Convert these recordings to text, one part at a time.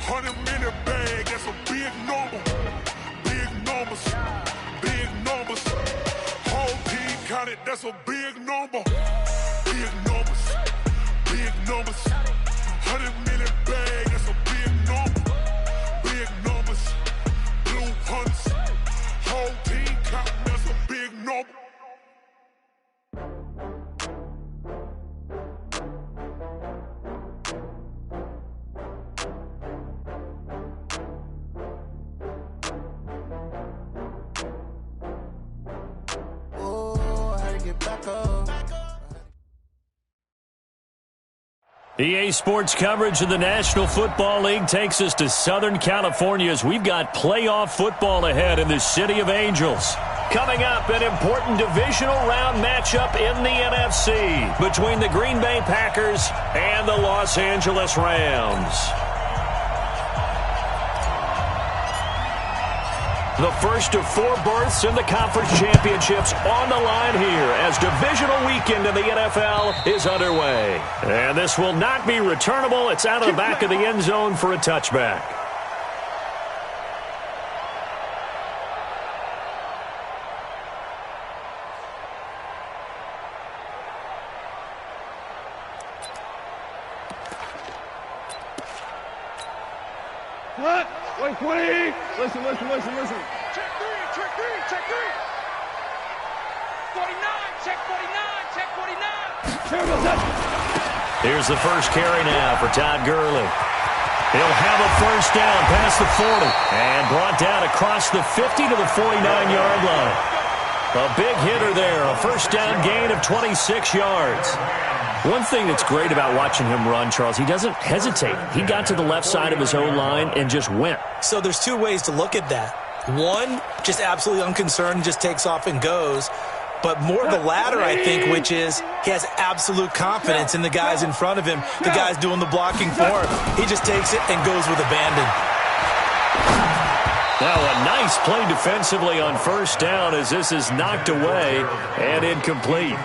100-minute bag, that's a big number. Big numbers, big numbers. Whole team counted, that's a big number. Big numbers, big numbers. 100-minute bag, that's a big number. Big numbers, blue hunts. Whole team counting, that's a big number. EA Sports coverage of the National Football League takes us to Southern California as we've got playoff football ahead in the City of Angels. Coming up, an important divisional round matchup in the NFC between the Green Bay Packers and the Los Angeles Rams. The first of 4 berths in the conference championships on the line here as divisional weekend in the NFL is underway. And this will not be returnable. It's out of the back of the end zone for a touchback. What? Wait, 20. Listen. Check three. 49, check 49. Here's the first carry now for Todd Gurley. He'll have a first down past the 40 and brought down across the 50 to the 49-yard line. A big hitter there, a first down gain of 26 yards. One thing that's great about watching him run, Charles, he doesn't hesitate. He got to the left side of his own line and just went. So there's 2 ways to look at that. One, just absolutely unconcerned, just takes off and goes. But more the latter, I think, which is he has absolute confidence in the guys in front of him, the guys doing the blocking for him. He just takes it and goes with abandon. Now a nice play defensively on first down as this is knocked away and incomplete.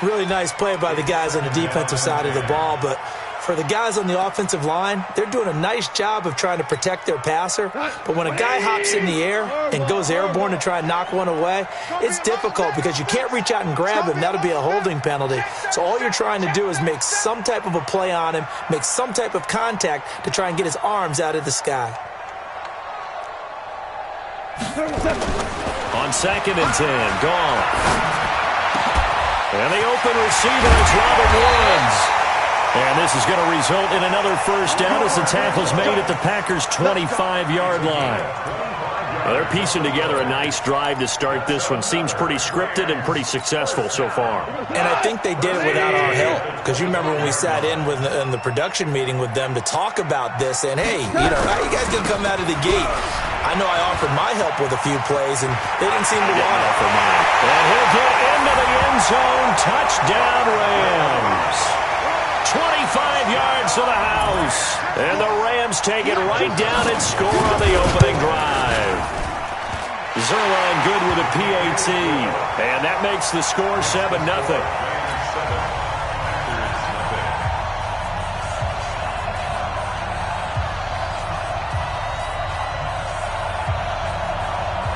Really nice play by the guys on the defensive side of the ball, but for the guys on the offensive line, they're doing a nice job of trying to protect their passer. But when a guy hops in the air and goes airborne to try and knock one away, it's difficult because you can't reach out and grab him. That'll be a holding penalty. So all you're trying to do is make some type of a play on him, make some type of contact to try and get his arms out of the sky. On 2nd and 10, gone. And the open receiver is Robert Woods. And this is going to result in another first down as the tackle's made at the Packers' 25-yard line. Well, they're piecing together a nice drive to start this one. Seems pretty scripted and pretty successful so far. And I think they did it without our help. Because you remember when we sat in the production meeting with them to talk about this, and hey, how you guys going to come out of the gate? I know I offered my help with a few plays, and they didn't seem to want it for mine. And he'll get into the end zone. Touchdown, Rams. 25 yards to the house. And the Rams take it right down and score on the opening drive. Zerline good with a PAT. And that makes the score 7-0.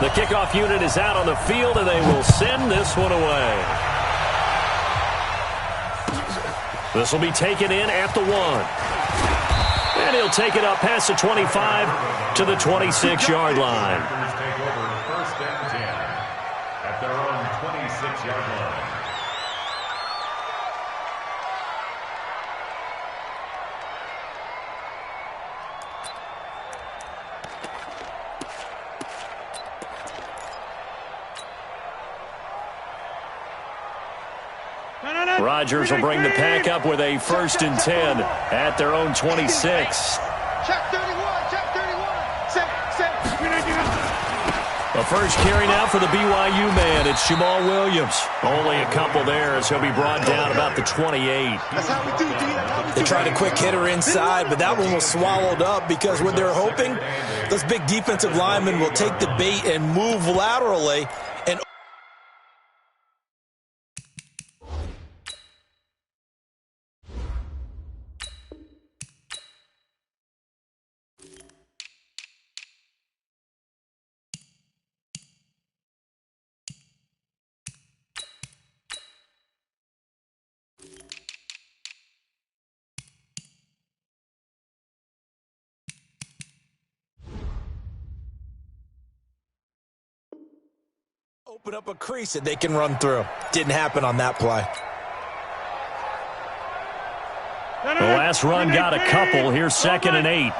The kickoff unit is out on the field, and they will send this one away. This will be taken in at the 1. And he'll take it up past the 25 to the 26-yard line. Take over first and 10 at their own 26-yard line. Rodgers will bring the pack up with a 1st and 10 at their own 26. Check 31. A first carry now for the BYU man. It's Jamal Williams. Only a couple there as he'll be brought down about the 28. That's how we do, D. They tried a quick hitter inside, but that one was swallowed up because what they're hoping, those big defensive linemen will take the bait and move laterally. And open up a crease that they can run through. Didn't happen on that play. The last run got a couple. Here's 2nd and 8.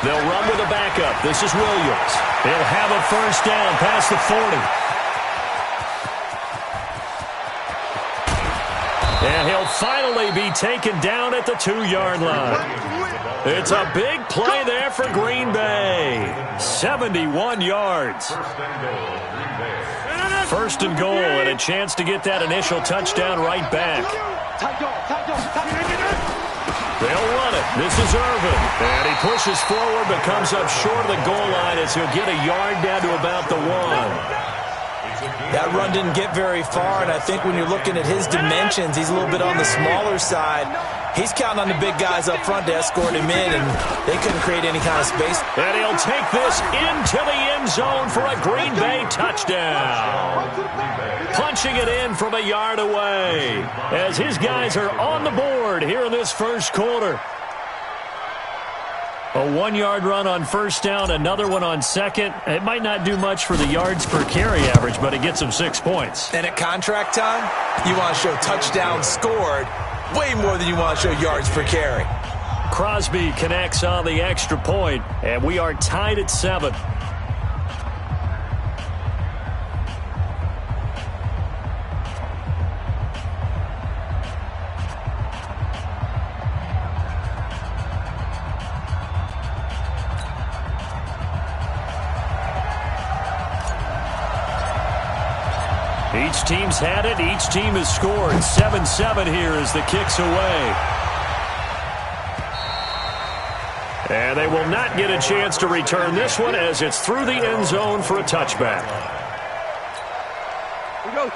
They'll run with a backup. This is Williams. They'll have a first down past the 40. And he'll finally be taken down at the 2-yard line. It's a big play there for Green Bay. 71 yards. First and goal, and a chance to get that initial touchdown right back. They'll run it. This is Irvin. And he pushes forward, but comes up short of the goal line as he'll get a yard down to about the 1. That run didn't get very far, and I think when you're looking at his dimensions, he's a little bit on the smaller side. He's counting on the big guys up front to escort him in, and they couldn't create any kind of space. And he'll take this into the end zone for a Green Bay touchdown. Punching it in from a yard away as his guys are on the board here in this first quarter. A 1-yard run on first down, another one on second. It might not do much for the yards per carry average, but it gets them 6 points. And at contract time, you want to show touchdowns scored way more than you want to show yards per carry. Crosby connects on the extra point, and we are tied at 7. Each team's had it. Each team has scored. 7-7 here as the kick's away. And they will not get a chance to return this one as it's through the end zone for a touchback.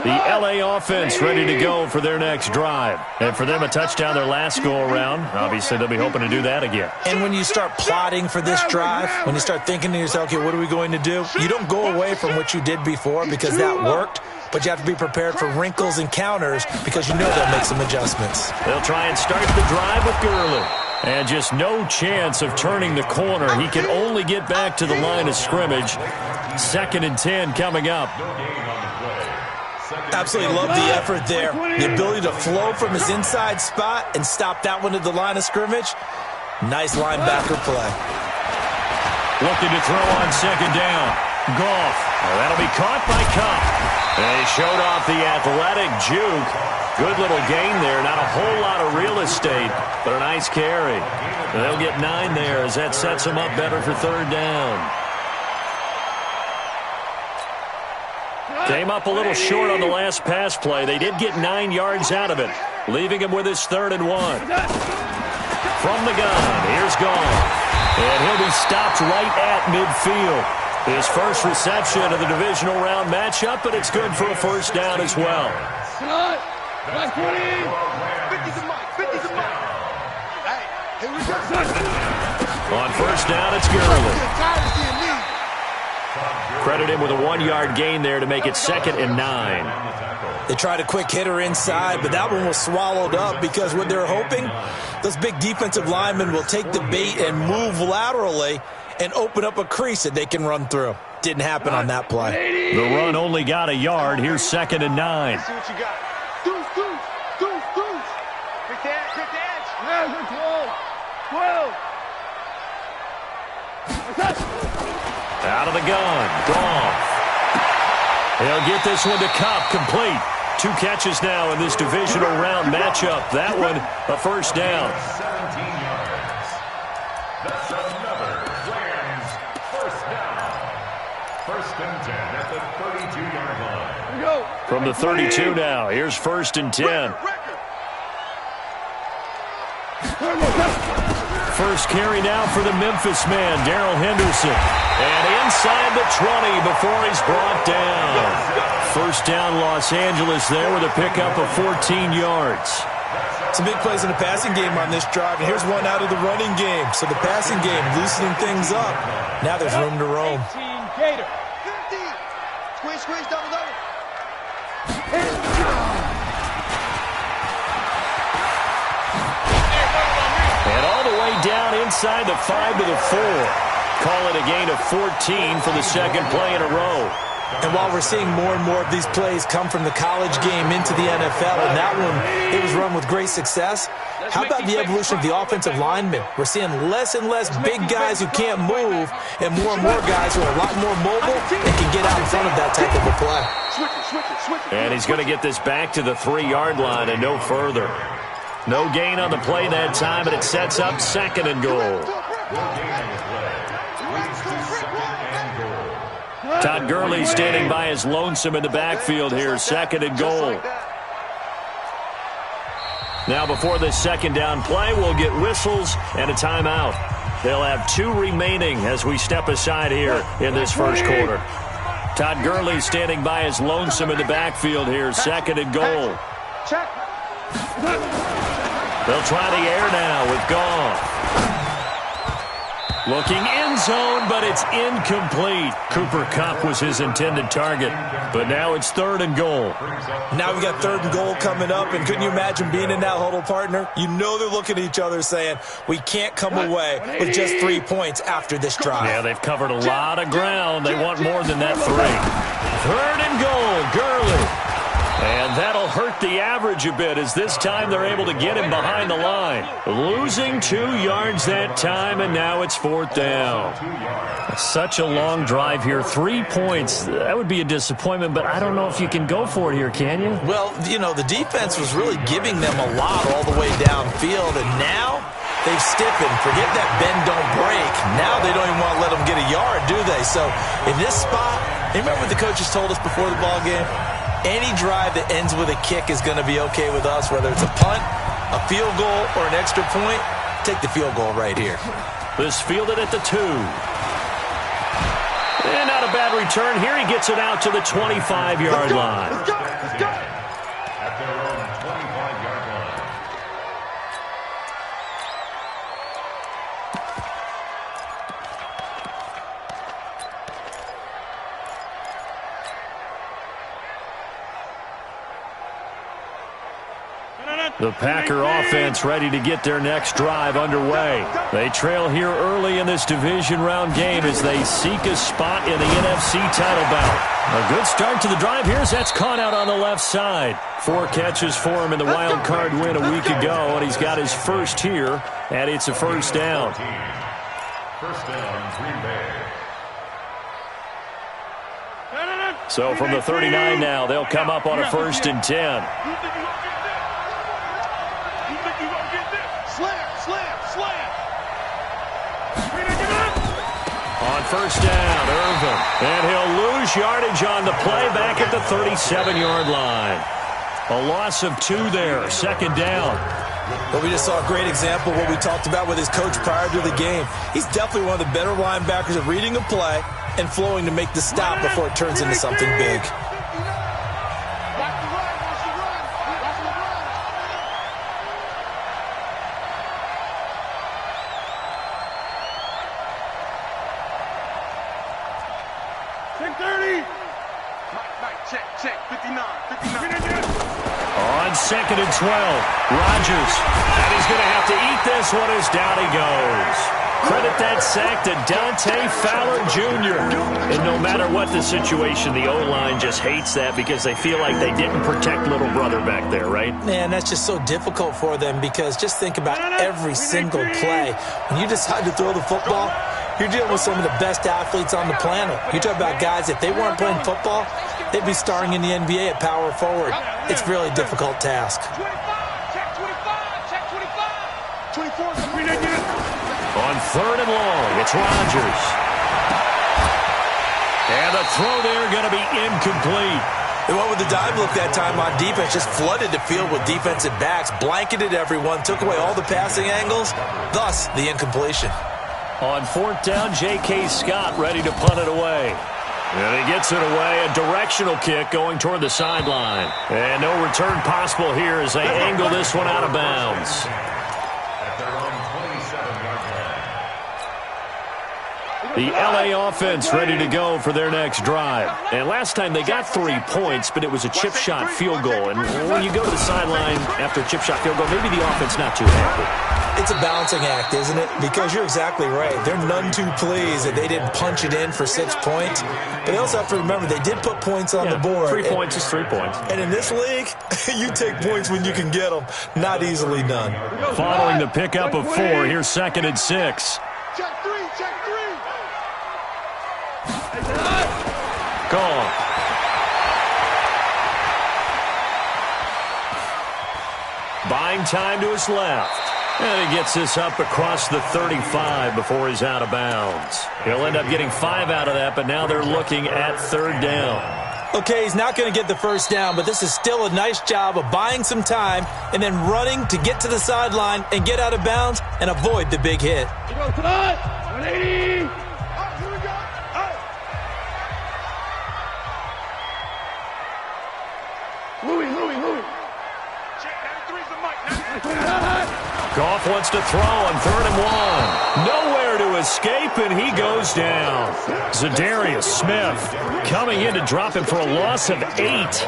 The LA offense ready to go for their next drive. And for them, a touchdown their last go-around. Obviously, they'll be hoping to do that again. And when you start plotting for this drive, when you start thinking to yourself, okay, what are we going to do? You don't go away from what you did before because that worked. But you have to be prepared for wrinkles and counters because you know they'll make some adjustments. They'll try and start the drive with Gurley. And just no chance of turning the corner. He can only get back to the line of scrimmage. 2nd and 10 coming up. Absolutely love the effort there. The ability to flow from his inside spot and stop that one at the line of scrimmage. Nice linebacker play. Looking to throw on 2nd down. Goff. Well, that'll be caught by Kupp. And he showed off the athletic juke. Good little gain there. Not a whole lot of real estate, but a nice carry. And they'll get 9 there as that sets them up better for 3rd down. Came up a little short on the last pass play. They did get 9 yards out of it, leaving him with his 3rd and 1. From the gun, here's Goff. And he'll be stopped right at midfield. His first reception of the divisional round matchup, but it's good for a first down as well. On first down, it's Gurley. Credit him with a 1-yard gain there to make it 2nd and 9. They tried a quick hitter inside, but that one was swallowed up because what they're hoping, those big defensive linemen will take the bait and move laterally and open up a crease that they can run through. Didn't happen on that play. The run only got a yard. Here's 2nd and 9. See what you got. Deuce. Quick edge. 12. Out of the gun. Goff. He'll get this one to Kupp, complete. 2 catches now in this divisional round matchup. That one, a first down. 17 yards. That's another Rams first down. 1st and 10 at the 32-yard line. From the 32 now, here's 1st and 10. First carry now for the Memphis man, Darrell Henderson. And inside the 20 before he's brought down. First down, Los Angeles there with a pickup of 14 yards. Some big plays in the passing game on this drive, and here's one out of the running game. So the passing game loosening things up. Now there's room to roam. 18 Gator. 50. Squeeze, double. And all the way down inside the 5 to the 4. call it a gain of 14 for the second play in a row. And while we're seeing more and more of these plays come from the college game into the NFL, and that one, it was run with great success, how about the evolution of the offensive linemen? We're seeing less and less big guys who can't move and more guys who are a lot more mobile and can get out in front of that type of a play. And he's going to get this back to the 3-yard line and no further. No gain on the play that time, and it sets up second and goal. Todd Gurley standing by his lonesome in the backfield here, second and goal. Now before this second down play, we'll get whistles and a timeout. They'll have 2 remaining as we step aside here in this first quarter. Todd Gurley standing by his lonesome in the backfield here, second and goal. They'll try the air now with Goff. Looking end zone, but it's incomplete. Cooper Kupp was his intended target, but now it's third and goal. Now we got third and goal coming up, and couldn't you imagine being in that huddle, partner? You know they're looking at each other saying, we can't come away with just 3 points after this drive. Yeah, they've covered a lot of ground. They want more than that 3. Third and goal, Gurley. And that'll hurt the average a bit as this time they're able to get him behind the line. Losing 2 yards that time, and now it's fourth down. Such a long drive here. 3 points. That would be a disappointment, but I don't know if you can go for it here, can you? Well, you know, the defense was really giving them a lot all the way downfield, and now they've stiffened. Forget that bend, don't break. Now they don't even want to let them get a yard, do they? So in this spot, remember what the coaches told us before the ball game? Any drive that ends with a kick is going to be okay with us, whether it's a punt, a field goal, or an extra point. Take the field goal right here. This fielded at the 2. And not a bad return here. He gets it out to the 25-yard line. At their own 25-yard line. The Packer offense ready to get their next drive underway. They trail here early in this division round game as they seek a spot in the NFC title bout. A good start to the drive here as that's caught out on the left side. 4 catches for him in the wild card win a week ago, and he's got his first here, and it's a first down. First down, Green Bay. So from the 39 now, they'll come up on a 1st and 10. On first down, Irvin. And he'll lose yardage on the play back at the 37-yard line. A loss of 2 there, second down. But we just saw a great example of what we talked about with his coach prior to the game. He's definitely one of the better linebackers at reading a play and flowing to make the stop before it turns into something big. On second and 12, Rodgers. And he's going to have to eat this one as down he goes. Credit that sack to Dante Fowler Jr. And no matter what the situation, the O-line just hates that because they feel like they didn't protect little brother back there, right? Man, that's just so difficult for them because just think about every single play. When you decide to throw the football, you're dealing with some of the best athletes on the planet. You talk about guys, if they weren't playing football, they'd be starring in the NBA at power forward. It's a really difficult task. On third and long, it's Rodgers. And the throw there going to be incomplete. They went with the dive look that time on defense, just flooded the field with defensive backs, blanketed everyone, took away all the passing angles, thus the incompletion. On fourth down, J.K. Scott ready to punt it away. And he gets it away, a directional kick going toward the sideline. And no return possible here as they angle this one out of bounds. At their own 27-yard line. The L.A. offense ready to go for their next drive. And last time they got 3 points, but it was a chip shot field goal. And when you go to the sideline after a chip shot field goal, maybe the offense not too happy. It's a balancing act, isn't it? Because you're exactly right. They're none too pleased that they didn't punch it in for 6 points. But they also have to remember they did put points on the board. 3 points is 3 points. And in this league, you take points when you can get them. Not easily done. Following the pickup of 4, here's 2nd and 6. Check three, check three. Gone. Buying time to his left. And he gets this up across the 35 before he's out of bounds. He'll end up getting 5 out of that, but now they're looking at 3rd down. Okay, he's not going to get the first down, but this is still a nice job of buying some time and then running to get to the sideline and get out of bounds and avoid the big hit. Here we go tonight. 180. Here we go. Louis. Check 93's the mic. Goff wants to throw on 3rd and 1. Nowhere to escape, and he goes down. Zadarius Smith coming in to drop him for a loss of 8,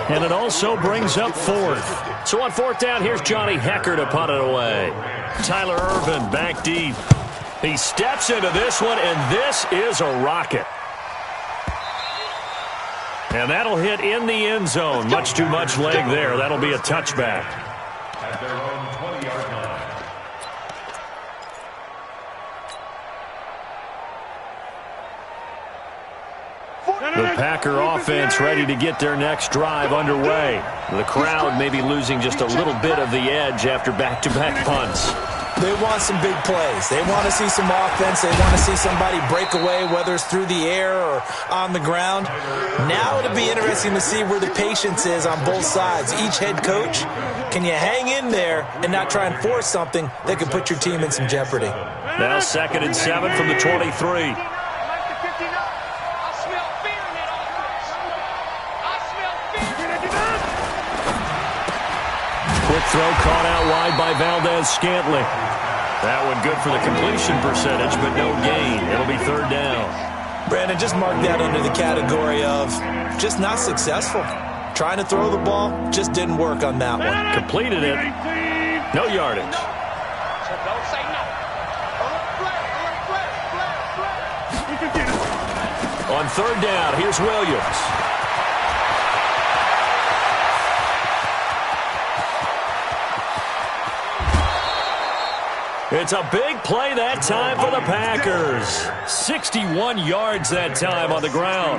and it also brings up 4th. So on 4th down, here's Johnny Hecker to punt it away. Tyler Ervin back deep. He steps into this one, and this is a rocket. And that'll hit in the end zone. Much too much leg there. That'll be a touchback. At their own 20-yard line. The Packer offense ready to get their next drive underway. The crowd may be losing just a little bit of the edge after back-to-back punts. They want some big plays. They want to see some offense. They want to see somebody break away, whether it's through the air or on the ground. Now it'll be interesting to see where the patience is on both sides. Each head coach, can you hang in there and not try and force something that could put your team in some jeopardy? Now 2nd and 7 from the 23. Quick throw caught out wide by Valdez-Scantling. That one good for the completion percentage, but no gain. It'll be 3rd down. Brandon, just mark that under the category of just not successful. Trying to throw the ball, just didn't work on that one. Completed it. No yardage. Don't say no. On 3rd down, here's Williams. It's a big play that time for the Packers. 61 yards that time on the ground.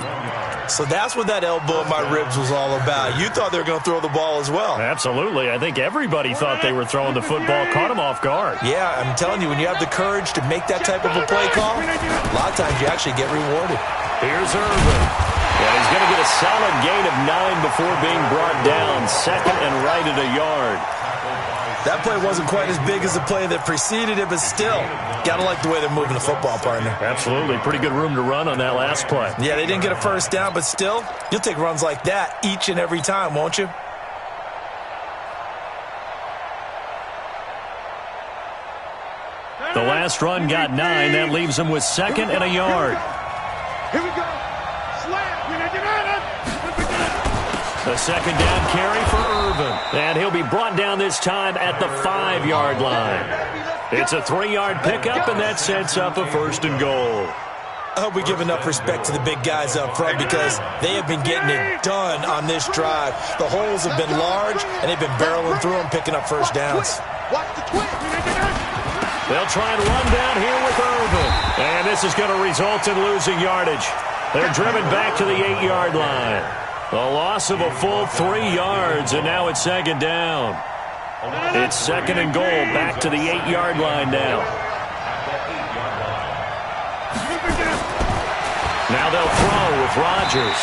So that's what that elbow in my ribs was all about. You thought they were going to throw the ball as well. Absolutely. I think everybody thought they were throwing the football. Caught him off guard. Yeah, I'm telling you, when you have the courage to make that type of a play call, a lot of times you actually get rewarded. Here's Irvin. And he's going to get a solid gain of 9 before being brought down. 2nd and right at a yard. That play wasn't quite as big as the play that preceded it, but still, got to like the way they're moving the football, partner. Absolutely. Pretty good room to run on that last play. Yeah, they didn't get a first down, but still, you'll take runs like that each and every time, won't you? The last run got 9. That leaves him with 2nd and a yard. Here we go. Slam. The 2nd down carry for Irvin. And he'll be brought down this time at the 5-yard line. It's a 3-yard pickup, and that sets up a 1st and goal. I hope we give enough respect to the big guys up front because they have been getting it done on this drive. The holes have been large, and they've been barreling through them, picking up first downs. Watch the twist. They'll try and run down here with Irvin. And this is going to result in losing yardage. They're driven back to the 8-yard line. A loss of a full 3 yards, and now it's 2nd down. It's 2nd and goal, back to the 8-yard line now. Now they'll throw with Rodgers.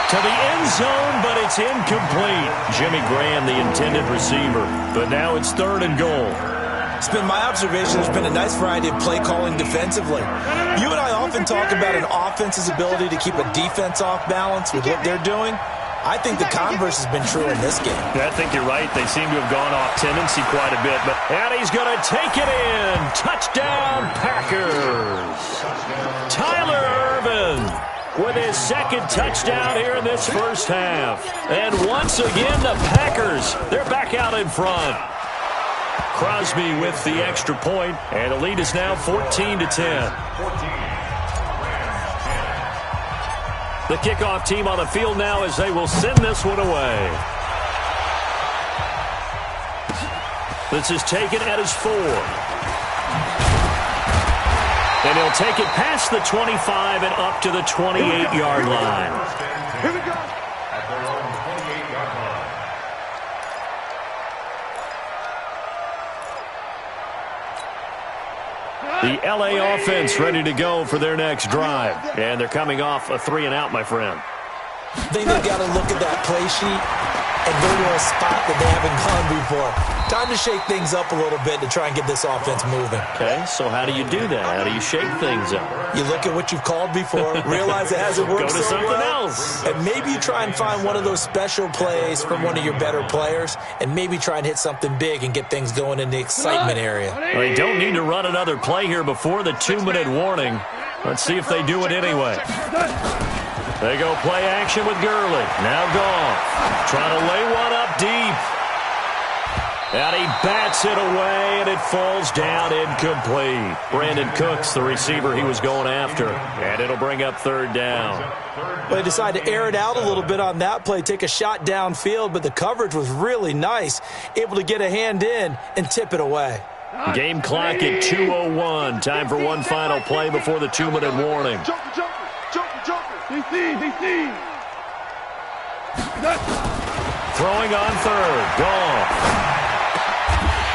To the end zone, but it's incomplete. Jimmy Graham, the intended receiver. But now it's 3rd and goal. It's been my observation there's been a nice variety of play calling defensively. You and I often talk about an offense's ability to keep a defense off balance with what they're doing. I think the converse has been true in this game. I think you're right. They seem to have gone off tendency quite a bit. And he's going to take it in. Touchdown, Packers. Tyler Ervin with his 2nd touchdown here in this first half. And once again, the Packers, they're back out in front. Crosby with the extra point, and the lead is now 14-10. The kickoff team on the field now as they will send this one away. This is taken at his 4. And he'll take it past the 25 and up to the 28-yard line. Here we go. At their own 28-yard line. The LA offense ready to go for their next drive. And they're coming off a 3-and-out, my friend. I think they've got to look at that play sheet and go to a spot that they haven't gone before. Time to shake things up a little bit to try and get this offense moving. Okay, so how do you do that? How do you shake things up? You look at what you've called before, realize it hasn't worked Go to so something well, else. and maybe you try and find one of those special plays from one of your better players, and maybe try and hit something big and get things going in the excitement area. They don't need to run another play here before the 2-minute warning. Let's see if they do it anyway. They go play action with Gurley. Now Goff. Trying to lay one up deep. And he bats it away, and it falls down incomplete. Brandon Cooks, the receiver he was going after. And it'll bring up 3rd down. Well, they decided to air it out a little bit on that play, take a shot downfield, but the coverage was really nice. Able to get a hand in and tip it away. Game clock at 2:01. Time for one final play before the 2-minute warning. Joker. DC. Throwing on 3rd. Goff.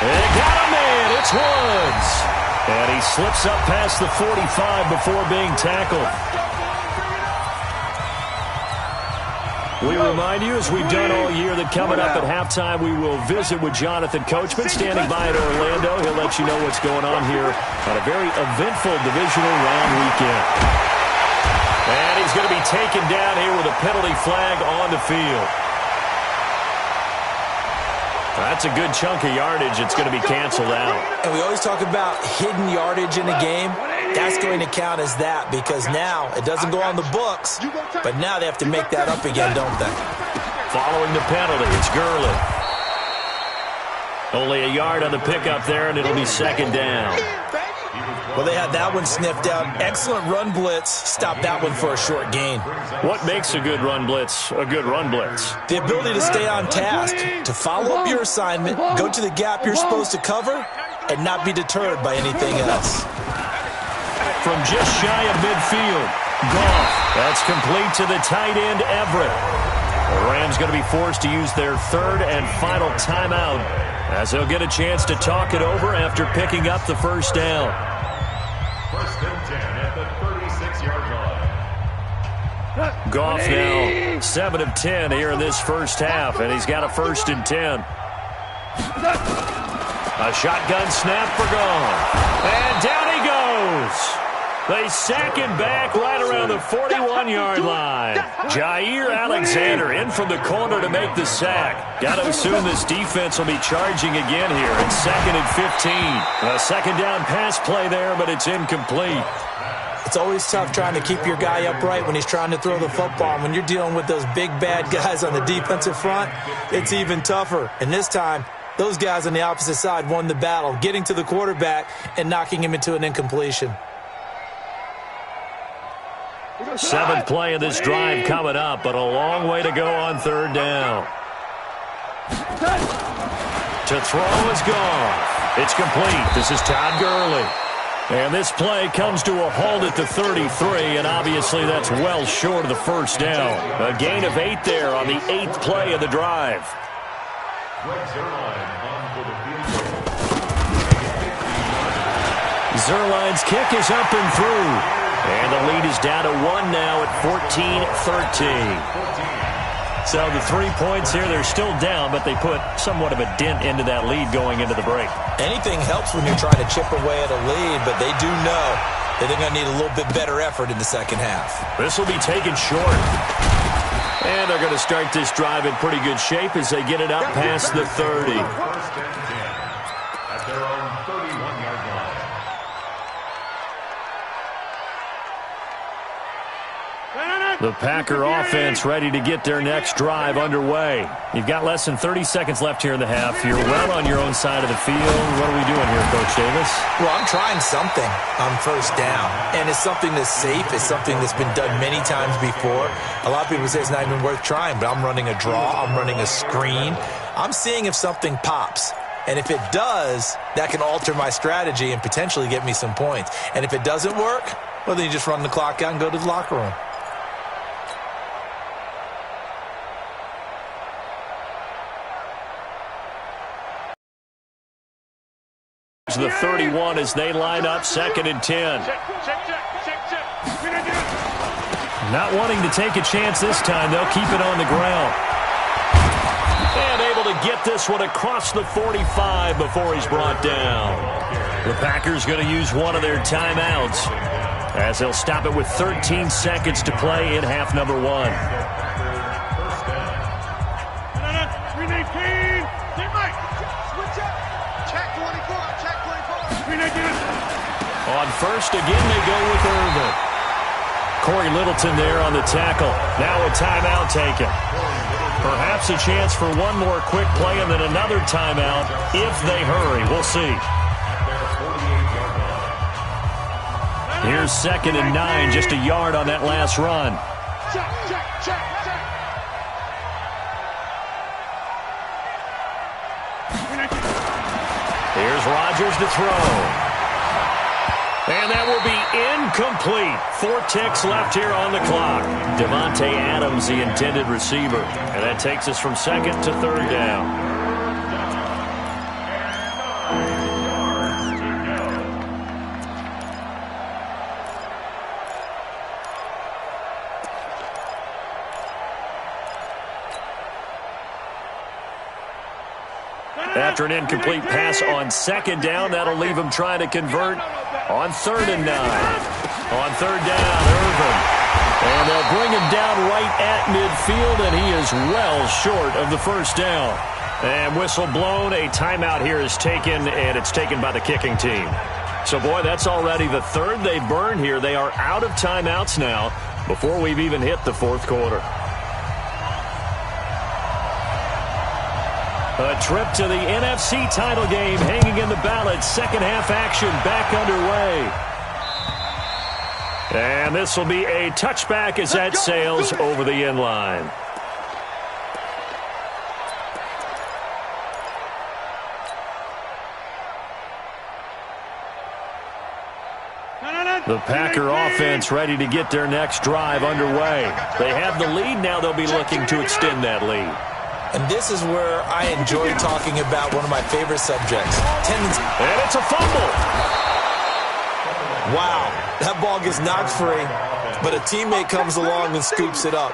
They got him in. It's Woods. And he slips up past the 45 before being tackled. We remind you, as we've done all year, that coming up at halftime, we will visit with Jonathan Coachman standing by in Orlando. He'll let you know what's going on here on a very eventful divisional round weekend. And he's going to be taken down here with a penalty flag on the field. That's a good chunk of yardage. It's going to be canceled out. And we always talk about hidden yardage in a game. That's going to count as that because now it doesn't go on the books, but now they have to make that up again, don't they? Following the penalty, it's Gurley. Only a yard on the pickup there, and it'll be 2nd down. Well, they had that one sniffed out. Excellent run blitz. Stopped that one for a short gain. What makes a good run blitz a good run blitz? The ability to stay on task, to follow up your assignment, go to the gap you're supposed to cover, and not be deterred by anything else. From just shy of midfield, Goff. That's complete to the tight end, Everett. The Rams going to be forced to use their 3rd and final timeout as they'll get a chance to talk it over after picking up the 1st down. 1st and 10 at the 36-yard line. Goff now 7 of 10 here in this first half, and he's got a 1st and 10. A shotgun snap for Goff. And down he goes. They sack him back right around the 41-yard line. Jair Alexander in from the corner to make the sack. Got to assume this defense will be charging again here. It's 2nd and 15. A 2nd down pass play there, but it's incomplete. It's always tough trying to keep your guy upright when he's trying to throw the football. And when you're dealing with those big, bad guys on the defensive front, it's even tougher. And this time, those guys on the opposite side won the battle, getting to the quarterback and knocking him into an incompletion. 7th play of this drive coming up, but a long way to go on 3rd down. To throw is Goff. It's complete. This is Todd Gurley. And this play comes to a halt at the 33, and obviously that's well short of the 1st down. A gain of 8 there on the 8th play of the drive. Zerline's kick is up and through. And the lead is down to 1 now at 14-13. So the 3 points here, they're still down, but they put somewhat of a dent into that lead going into the break. Anything helps when you're trying to chip away at a lead, but they do know that they're going to need a little bit better effort in the 2nd half. This will be taken short. And they're going to start this drive in pretty good shape as they get it up past the 30. 1st and 10 at their own 31-yard line. The Packer offense ready to get their next drive underway. You've got less than 30 seconds left here in the half. You're well on your own side of the field. What are we doing here, Coach Davis? Well, I'm trying something on first down, and it's something that's safe. It's something that's been done many times before. A lot of people say it's not even worth trying, but I'm running a draw. I'm running a screen. I'm seeing if something pops. And if it does, that can alter my strategy and potentially get me some points. And if it doesn't work, well, then you just run the clock out and go to the locker room. The 31 as they line up 2nd and 10. Not wanting to take a chance this time. They'll keep it on the ground. And able to get this one across the 45 before he's brought down. The Packers going to use one of their timeouts as they'll stop it with 13 seconds to play in half number 1. On first, again, they go with Irvin. Corey Littleton there on the tackle. Now a timeout taken. Perhaps a chance for one more quick play and then another timeout if they hurry. We'll see. Here's 2nd and 9, just a yard on that last run. Here's Rodgers to throw. And that will be incomplete. 4 ticks left here on the clock. Devontae Adams, the intended receiver. And that takes us from 2nd to 3rd down. After an incomplete pass on 2nd down, that'll leave him trying to convert on 3rd and 9. On 3rd down, Irvin. And they'll bring him down right at midfield, and he is well short of the first down. And whistle blown, a timeout here is taken, and it's taken by the kicking team. So, boy, that's already the 3rd they burn here. They are out of timeouts now before we've even hit the 4th quarter. A trip to the NFC title game hanging in the balance. Second half action back underway. And this will be a touchback as that sails over the end line. The Packer offense ready to get their next drive underway. They have the lead. Now they'll be looking to extend that lead. And this is where I enjoy talking about one of my favorite subjects. And it's a fumble. Wow, that ball gets knocked free, but a teammate comes along and scoops it up.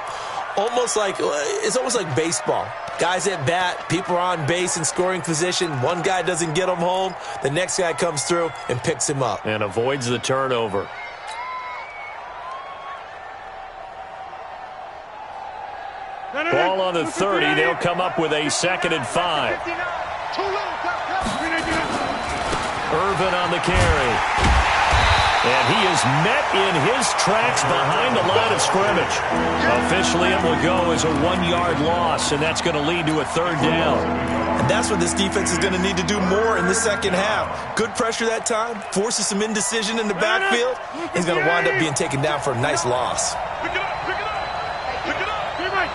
It's almost like baseball. Guys at bat, people are on base in scoring position. One guy doesn't get him home. The next guy comes through and picks him up. And avoids the turnover. Ball on the 30. They'll come up with a 2nd and 5. Irvin on the carry. And he is met in his tracks behind the line of scrimmage. Officially, it will go as a 1-yard loss, and that's going to lead to a 3rd down. And that's what this defense is going to need to do more in the second half. Good pressure that time, forces some indecision in the backfield. He's going to wind up being taken down for a nice loss. Pick it up, pick it up. Pick it up. Hey, Mike.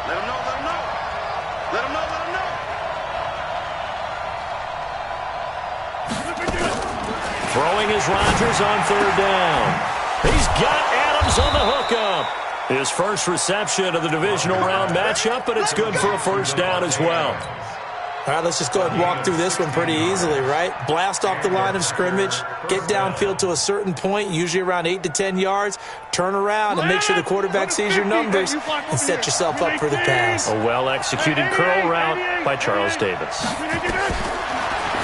Let him know, let him know. Let him know, let him know. Throwing is Rodgers on 3rd down. He's got Adams on the hookup. His first reception of the divisional round matchup, but it's good for a 1st down as well. All right, let's just go ahead and walk through this one pretty easily, right? Blast off the line of scrimmage, get downfield to a certain point, usually around 8 to 10 yards, turn around and make sure the quarterback sees your numbers and set yourself up for the pass. A well-executed curl route by Charles Davis.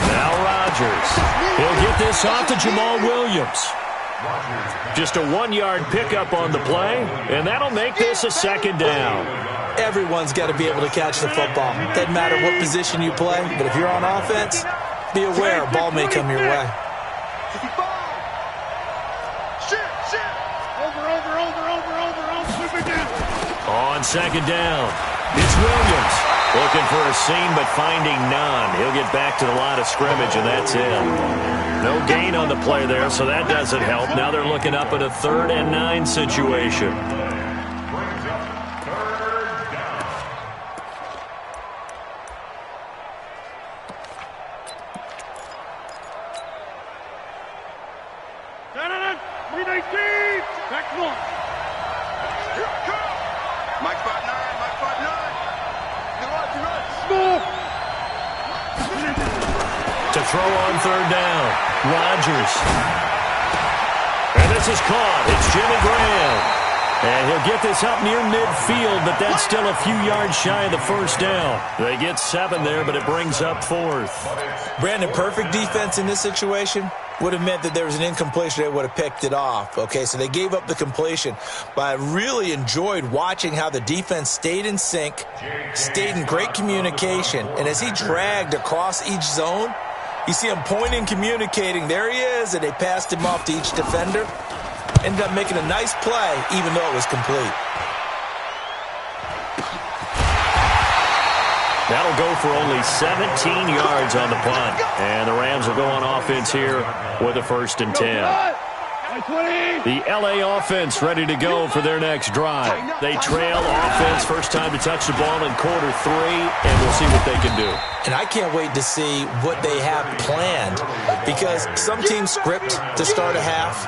Now Rodgers. He'll get this off to Jamal Williams. Just a 1-yard pickup on the play, and that'll make this a 2nd down. Everyone's got to be able to catch the football. Doesn't matter what position you play, but if you're on offense, be aware a ball may come your way. on second down. It's Williams. Looking for a seam, but finding none. He'll get back to the line of scrimmage, and that's it. No gain on the play there, so that doesn't help. Now they're looking up at a 3rd and 9 situation. Mike spot 9, Mike spot 9. To throw on 3rd down, Rodgers. And this is caught. It's Jimmy Graham. And he'll get this up near midfield, but that's still a few yards shy of the 1st down. They get 7 there, but it brings up 4th. Brandon, perfect defense in this situation would have meant that there was an incompletion. They would have picked it off. Okay, so they gave up the completion. But I really enjoyed watching how the defense stayed in sync, stayed in great communication. And as he dragged across each zone, you see him pointing, communicating. There he is, and they passed him off to each defender. Ended up making a nice play, even though it was complete. That'll go for only 17 yards on the punt. And the Rams will go on offense here with a 1st and 10. The LA offense ready to go for their next drive. They trail offense, first time to touch the ball in quarter 3, and we'll see what they can do. And I can't wait to see what they have planned, because some teams script to start a half.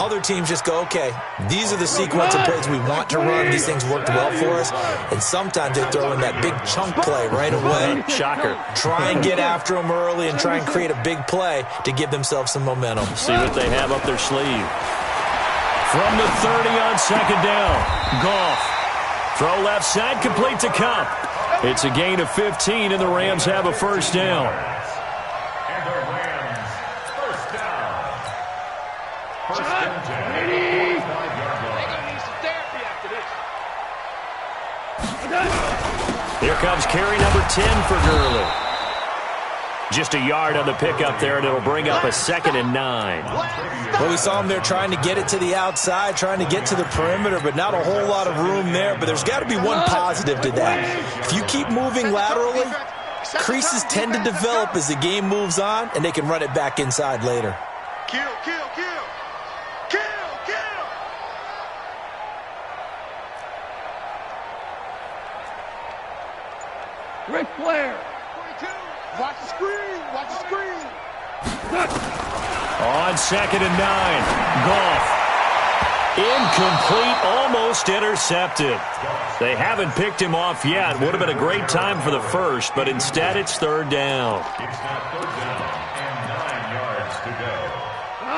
Other teams just go, okay, these are the sequence of plays we want to run. These things worked well for us. And sometimes they throw in that big chunk play right away. Shocker. Try and get after them early and try and create a big play to give themselves some momentum. See what they have up their sleeve. From the 30 on second down, Goff. Throw left side, complete to Cup. It's a gain of 15, and the Rams have a 1st down. Here comes carry number 10 for Gurley. Just a yard on the pickup there, and it'll bring up a 2nd and 9. Well, we saw him there trying to get it to the outside, trying to get to the perimeter, but not a whole lot of room there. But there's got to be one positive to that. If you keep moving laterally, creases tend to develop as the game moves on, and they can run it back inside later. Kill, kill, kill. Kill, kill. Ric Flair. Watch the screen. Watch the screen. On 2nd and 9, Goff. Incomplete, almost intercepted. They haven't picked him off yet. Would have been a great time for the first, but instead it's 3rd down.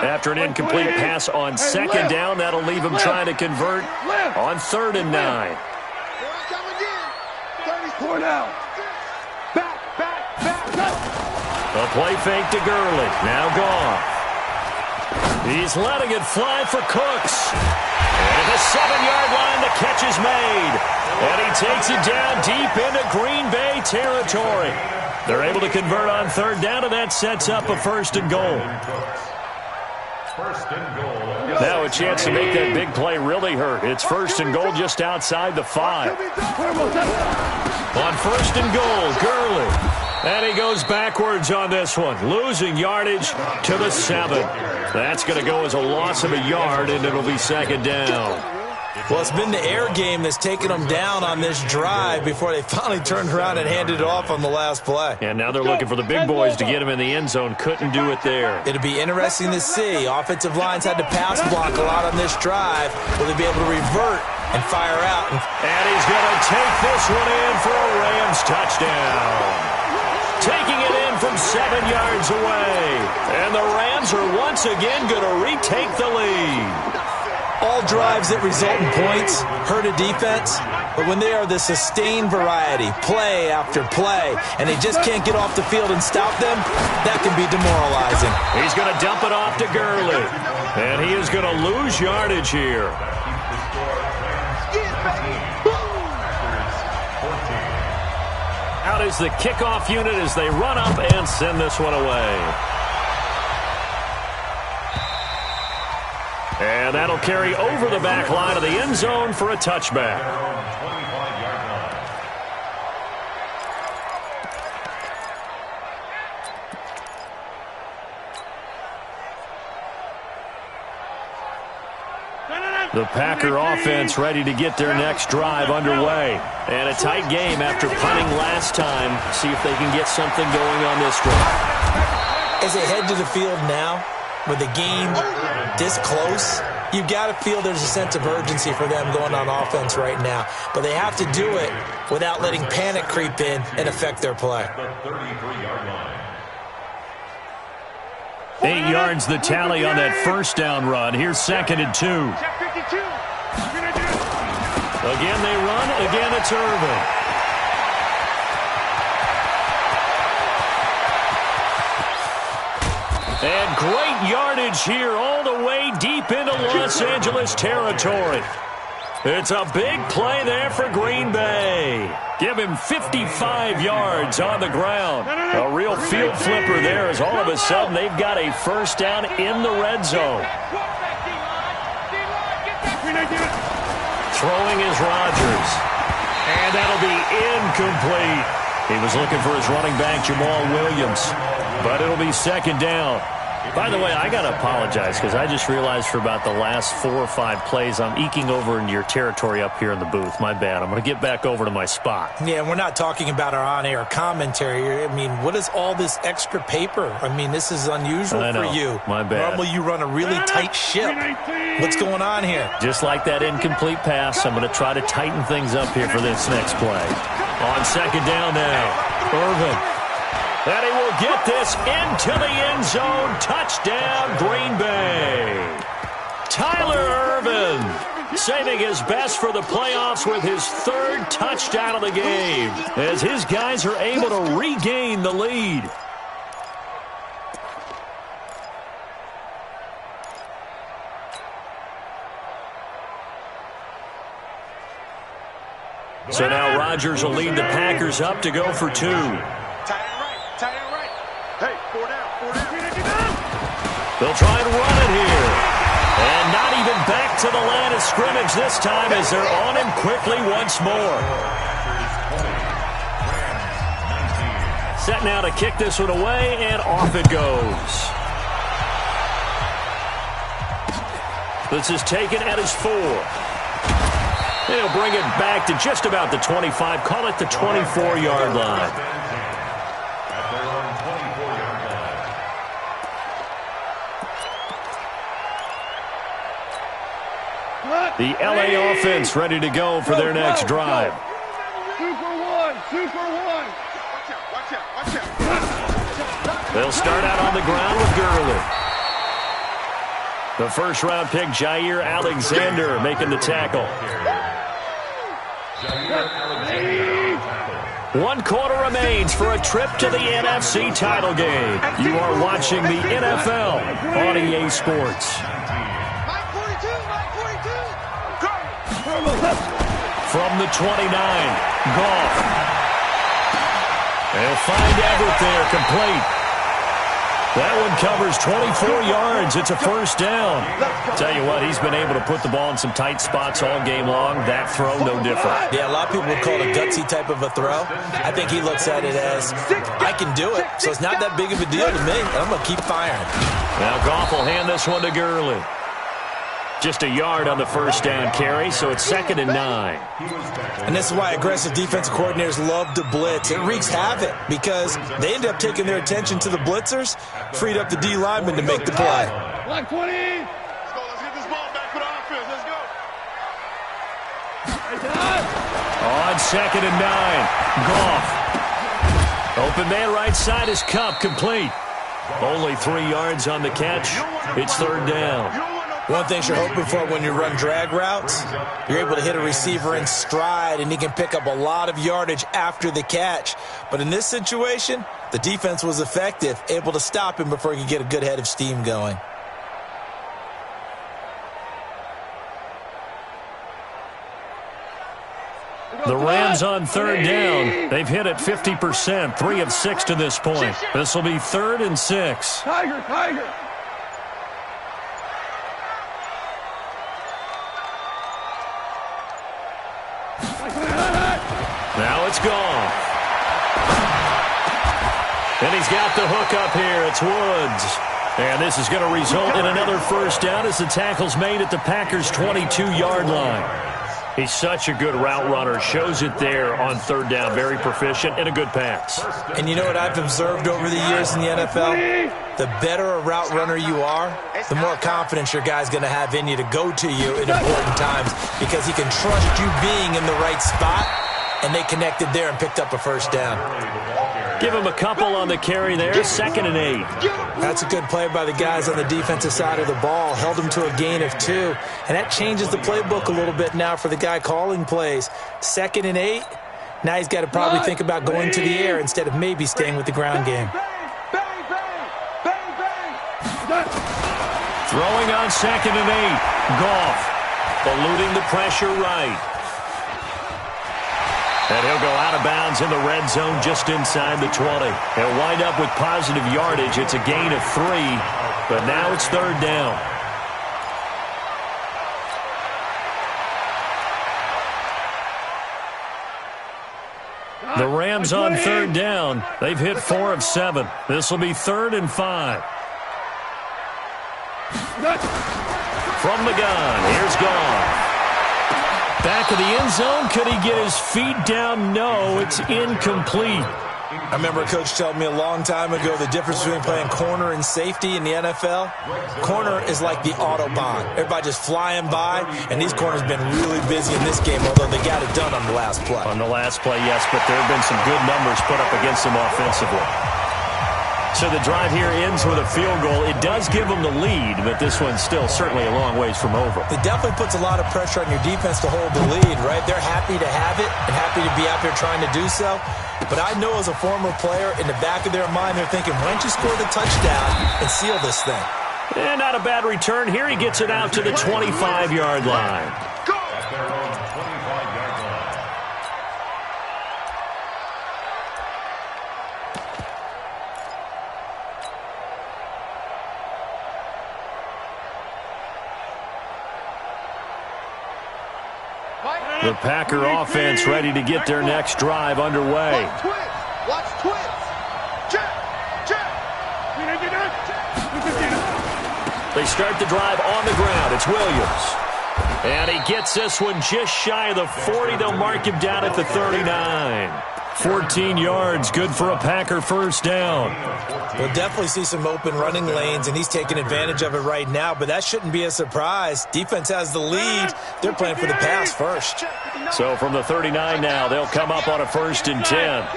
After an incomplete pass on 2nd down, that'll leave him trying to convert on 3rd and 9. A play fake to Gurley. Now Goff. He's letting it fly for Cooks. And at the 7-yard line, the catch is made. And he takes it down deep into Green Bay territory. They're able to convert on 3rd down, and that sets up a 1st and goal. Now a chance to make that big play really hurt. It's 1st and goal just outside the 5. On 1st and goal, Gurley. And he goes backwards on this one, losing yardage to the 7. That's going to go as a loss of a yard, and it'll be 2nd down. Well, it's been the air game that's taken them down on this drive before they finally turned around and handed it off on the last play. And now they're looking for the big boys to get him in the end zone. Couldn't do it there. It'll be interesting to see. Offensive lines had to pass block a lot on this drive. Will they be able to revert and fire out? And he's going to take this one in for a Rams touchdown. Taking it in from 7 yards away. And the Rams are once again going to retake the lead. All drives that result in points hurt a defense, but when they are the sustained variety, play after play, and they just can't get off the field and stop them, that can be demoralizing. He's going to dump it off to Gurley, and he is going to lose yardage here. Out is the kickoff unit as they run up and send this one away. And that'll carry over the back line of the end zone for a touchback. The Packer offense ready to get their next drive underway. And a tight game after punting last time. See if they can get something going on this drive. As they head to the field now, with the game this close, you've got to feel there's a sense of urgency for them going on offense right now. But they have to do it without letting panic creep in and affect their play. 8 yards the tally on that first down run. Here's 2nd and 2. Again they run. Again it's Irvin. And great yardage here all the way deep into Los Angeles territory. It's a big play there for Green Bay. Give him 55 yards on the ground. A real field flipper there as all of a sudden they've got a first down in the red zone. Throwing is Rodgers. And that'll be incomplete. He was looking for his running back, Jamal Williams. But it'll be 2nd down. By the way, I got to apologize because I just realized for about the last 4 or 5 plays, I'm eking over into your territory up here in the booth. My bad. I'm going to get back over to my spot. Yeah, and we're not talking about our on-air commentary. I mean, what is all this extra paper? I mean, this is unusual for you. My bad. Normally you run a really tight ship. What's going on here? Just like that incomplete pass, I'm going to try to tighten things up here for this next play. On 2nd down now, Irvin. And he will get this into the end zone. Touchdown, Green Bay. Tyler Irvin saving his best for the playoffs with his 3rd touchdown of the game as his guys are able to regain the lead. So now Rodgers will lead the Packers up to go for 2. Hey, 4 down. They'll try and run it here. And not even back to the line of scrimmage this time as they're on him quickly once more. Set now to kick this one away, and off it goes. This is taken at his 4. He'll bring it back to just about the 25. Call it the 24-yard line. The LA offense ready to go for their next drive. 2 for 1. 2 for 1. Watch out. They'll start out on the ground with Gurley. The first-round pick, Jair Alexander, making the tackle. 1 quarter remains for a trip to the NFC title game. You are watching the NFL on EA Sports. From the 29, Goff. They'll find Everett there, complete. That one covers 24 yards. It's a first down. Tell you what, he's been able to put the ball in some tight spots all game long. That throw, no different. Yeah, a lot of people would call it a gutsy type of a throw. I think he looks at it as, I can do it, so it's not that big of a deal to me. I'm going to keep firing. Now Goff will hand this one to Gurley. Just a yard on the first down carry, so it's 2nd and 9. And this is why aggressive defensive coordinators love to blitz. It wreaks havoc because they end up taking their attention to the blitzers, freed up the D lineman to make the play. Black 20. Let's go. Let's get this ball back for the offense. Let's go. On 2nd and 9, Goff. Open man right side is Kupp, complete. Only 3 yards on the catch. It's 3rd down. One thing you're hoping for when you run drag routes, you're able to hit a receiver in stride, and he can pick up a lot of yardage after the catch. But in this situation, the defense was effective, able to stop him before he could get a good head of steam going. The Rams on 3rd down. They've hit it 50%, 3 of 6 to this point. This will be 3rd and 6. Tiger. Now it's gone. And he's got the hook up here. It's Woods. And this is going to result in another first down as the tackle's made at the Packers' 22-yard line. He's such a good route runner. Shows it there on third down. Very proficient and a good pass. And you know what I've observed over the years in the NFL? The better a route runner you are, the more confidence your guy's going to have in you to go to you in important times because he can trust you being in the right spot, and they connected there and picked up a first down. Give him a couple on the carry there, 2nd and 8. That's a good play by the guys on the defensive side of the ball. Held him to a gain of 2. And that changes the playbook a little bit now for the guy calling plays. 2nd and 8. Now he's got to probably think about going to the air instead of maybe staying with the ground game. Throwing on 2nd and 8. Goff eluding the pressure right. And he'll go out of bounds in the red zone just inside the 20. He'll wind up with positive yardage. It's a gain of 3, but now it's third down. The Rams on third down. They've hit 4 of 7. This will be 3rd and 5. From the gun, here's Goff. Back of the end zone. Could he get his feet down? No, it's incomplete. I remember a coach telling me a long time ago the difference between playing corner and safety in the NFL. Corner is like the Autobahn. Everybody just flying by, and these corners have been really busy in this game, although they got it done on the last play. On the last play, yes, but there have been some good numbers put up against them offensively. So the drive here ends with a field goal. It does give them the lead, but this one's still certainly a long ways from over. It definitely puts a lot of pressure on your defense to hold the lead, right? They're happy to have it and happy to be out there trying to do so. But I know as a former player, in the back of their mind, they're thinking, why don't you score the touchdown and seal this thing? And not a bad return here. He gets it out to the 25-yard line. The Packer offense ready to get their next drive underway. Watch twist. Check. They start the drive on the ground. It's Williams. And he gets this one just shy of the 40. They'll mark him down at the 39. 14 yards, good for a Packer first down. We'll definitely see some open running lanes, and he's taking advantage of it right now, but that shouldn't be a surprise. Defense has the lead. They're playing for the pass first. So from the 39 now, they'll come up on a 1st and 10.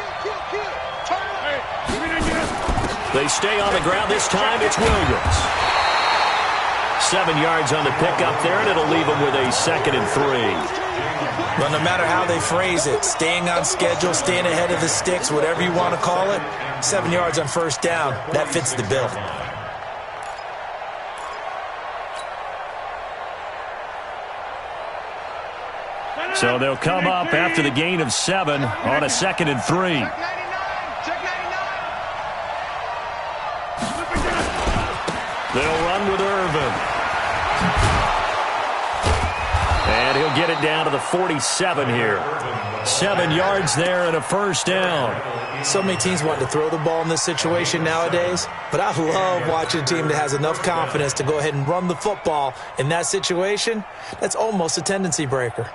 They stay on the ground. This time it's Williams. 7 yards on the pickup there, and it'll leave them with a 2nd and 3. Well, no matter how they phrase it, staying on schedule, staying ahead of the sticks, whatever you want to call it, 7 yards on first down, that fits the bill. So they'll come up after the gain of 7 on a 2nd and 3. They'll run with Irvin. And he'll get it down to the 47 here. 7 yards there and a first down. So many teams want to throw the ball in this situation nowadays, but I love watching a team that has enough confidence to go ahead and run the football. In that situation, that's almost a tendency breaker.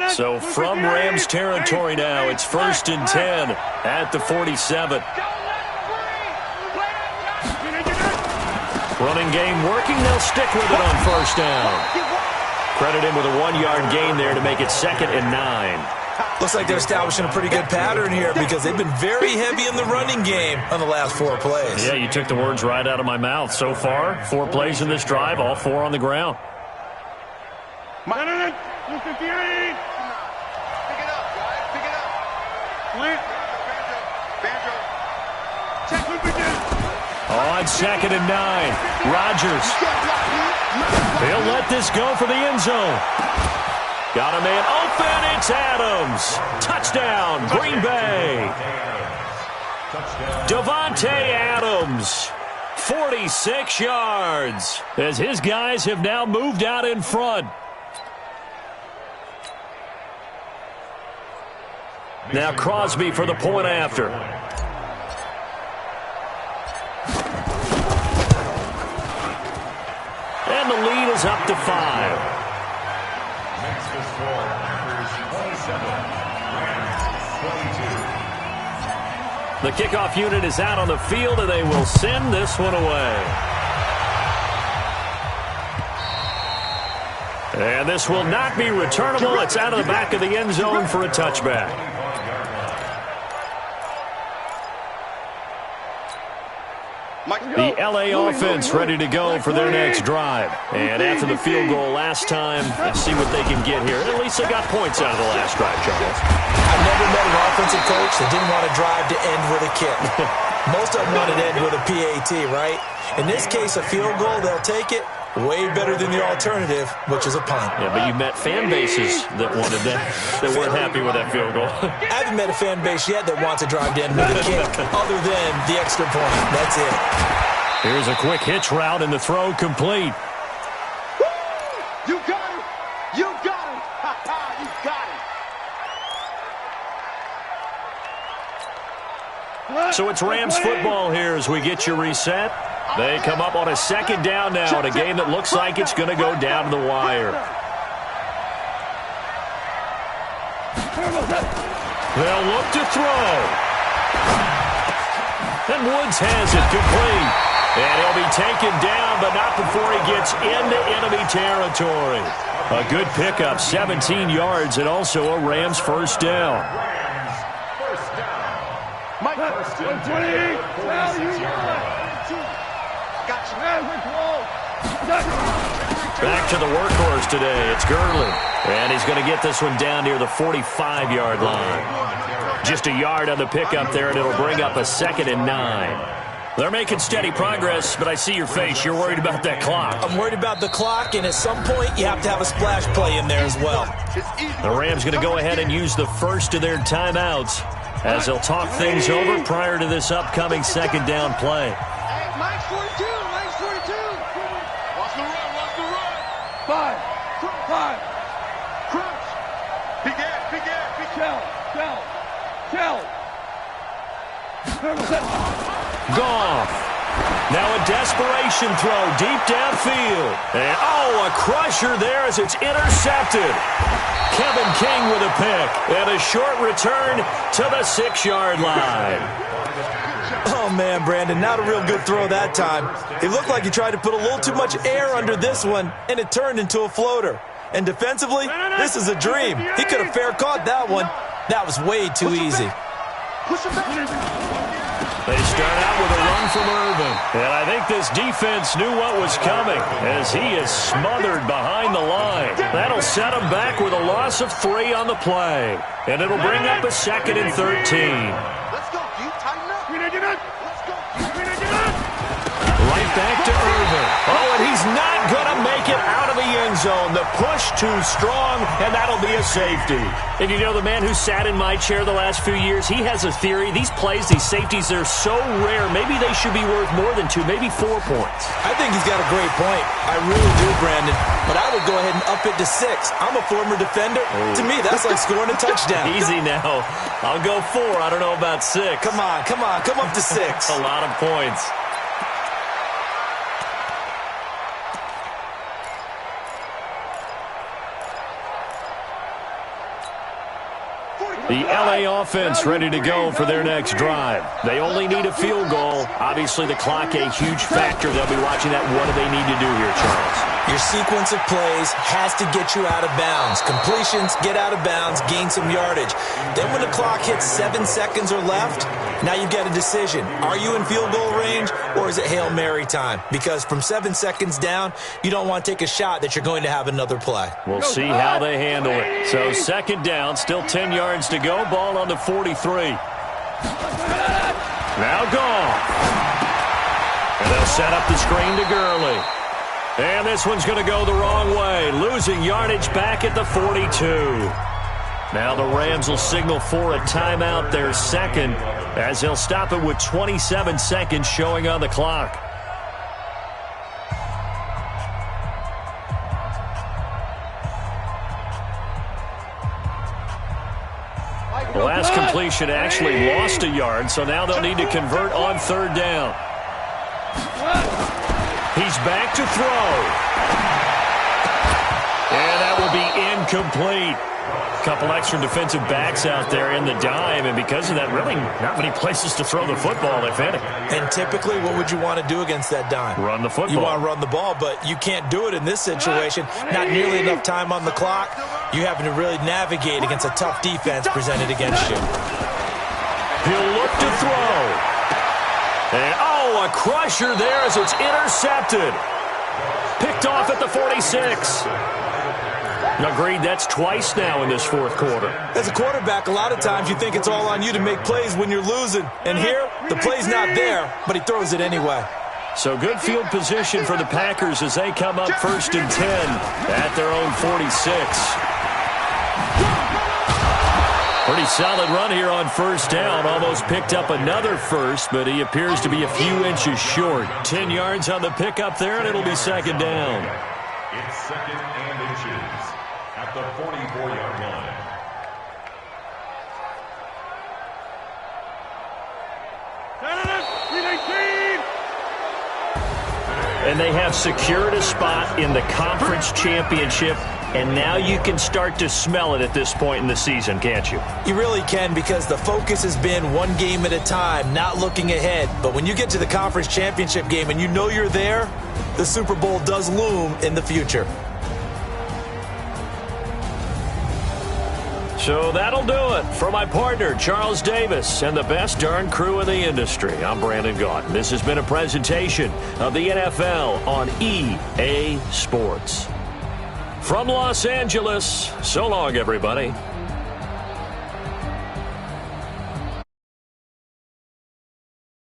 So from Rams territory now, it's 1st and 10 at the 47. Running game working. They'll stick with it on first down. Credit him with a 1-yard gain there to make it 2nd and 9. Looks like they're establishing a pretty good pattern here because they've been very heavy in the running game on the last 4 plays. Yeah, you took the words right out of my mouth. So far, 4 plays in this drive, all 4 on the ground. Pick it up, guys. Pick it up. Banjo. On 2nd and 9, Rodgers. He'll let this go for the end zone. Got a man open. It's Adams. Touchdown, Green Bay. Davante Adams, 46 yards, as his guys have now moved out in front. Now Crosby for the point after. And the lead is up to 5. Makes the score Packers 27, Rams 22. The kickoff unit is out on the field, and they will send this one away. And this will not be returnable. It's out of the back of the end zone for a touchback. The L.A. offense ready to go for their next drive. And after the field goal last time, let's see what they can get here. At least they got points out of the last drive, Charles. I've never met an offensive coach that didn't want a drive to end with a kick. Most of them want it to end with a PAT, right? In this case, a field goal, they'll take it. Way better than the alternative, which is a punt. Yeah, but you've met fan bases that wanted that weren't happy with that field goal. I haven't met a fan base yet that wants a drive to end with a kick, other than the extra point. That's it. Here's a quick hitch route, and the throw complete. You got him! You got him! Ha-ha! You got him! So it's Rams football here as we get you reset. They come up on a second down now in a game that looks like it's going to go down to the wire. They'll look to throw. And Woods has it complete. And he'll be taken down, but not before he gets into enemy territory. A good pickup, 17 yards, and also a Rams first down. Rams first down. Mike, First and 10, 46-yard line. Back to the workhorse today. It's Gurley. And he's going to get this one down near the 45-yard line. Just a yard on the pickup there, and it'll bring up a 2nd and 9. They're making steady progress, but I see your face. You're worried about that clock. I'm worried about the clock, and at some point, you have to have a splash play in there as well. The Rams going to go ahead and use the first of their timeouts as they'll talk things over prior to this upcoming second down play. Hey, Mike's 42! Mike's 42! Watch the run! Watch the run! 5! Crunch! Big Goff. Now a desperation throw deep downfield. And, a crusher there as it's intercepted. Kevin King with a pick. And a short return to the 6-yard line. Oh, man, Brandon, not a real good throw that time. It looked like he tried to put a little too much air under this one, and it turned into a floater. And defensively, this is a dream. He could have fair caught that one. That was way too easy. They start out with a run from Irvin. And I think this defense knew what was coming as he is smothered behind the line. That'll set him back with a loss of 3 on the play. And it'll bring up a 2nd and 13. Let's go, Q. Tighten up. Let's go, Q. Right back to Irvin. Oh, and he's not going to make it out of the end zone. The push too strong, and that'll be a safety. And you know, the man who sat in my chair the last few years, he has a theory. These plays, these safeties, they're so rare. Maybe they should be worth more than 2, maybe 4 points. I think he's got a great point. I really do, Brandon. But I would go ahead and up it to 6. I'm a former defender. To me, that's like scoring a touchdown. Easy now. I'll go 4. I don't know about 6. Come on. Come up to 6. A lot of points. The L.A. offense ready to go for their next drive. They only need a field goal. Obviously, the clock a huge factor. They'll be watching that. What do they need to do here, Charles? Your sequence of plays has to get you out of bounds. Completions, get out of bounds, gain some yardage. Then when the clock hits 7 seconds or left, now you've got a decision. Are you in field goal range, or is it Hail Mary time? Because from 7 seconds down, you don't want to take a shot that you're going to have another play. We'll see how they handle it. So second down, still 10 yards to go. Ball on the 43. Now Goff. And they'll set up the screen to Gurley. And this one's going to go the wrong way, losing yardage back at the 42. Now the Rams will signal for a timeout, their second, as they'll stop it with 27 seconds showing on the clock. The last completion actually lost a yard, so now they'll need to convert on third down. He He's back to throw. And that will be incomplete. A couple extra defensive backs out there in the dime, and because of that, really not many places to throw the football, if any. And typically, what would you want to do against that dime? Run the football. You want to run the ball, but you can't do it in this situation. Not nearly enough time on the clock. You having to really navigate against a tough defense presented against you. He'll look to throw. And, a crusher there as it's intercepted. Picked off at the 46. Agreed, that's twice now in this fourth quarter. As a quarterback, a lot of times you think it's all on you to make plays when you're losing. And here, the play's not there, but he throws it anyway. So good field position for the Packers as they come up 1st and 10 at their own 46. Pretty solid run here on first down. Almost picked up another first, but he appears to be a few inches short. 10 yards on the pickup there, and it'll be second down. It's second and inches at the 44-yard line. And they have secured a spot in the conference championship, and now you can start to smell it at this point in the season, can't you? You really can, because the focus has been one game at a time, not looking ahead. But when you get to the conference championship game and you know you're there, the Super Bowl does loom in the future. So that'll do it. For my partner, Charles Davis, and the best darn crew in the industry, I'm Brandon Gaudin. This has been a presentation of the NFL on EA Sports. From Los Angeles, so long, everybody.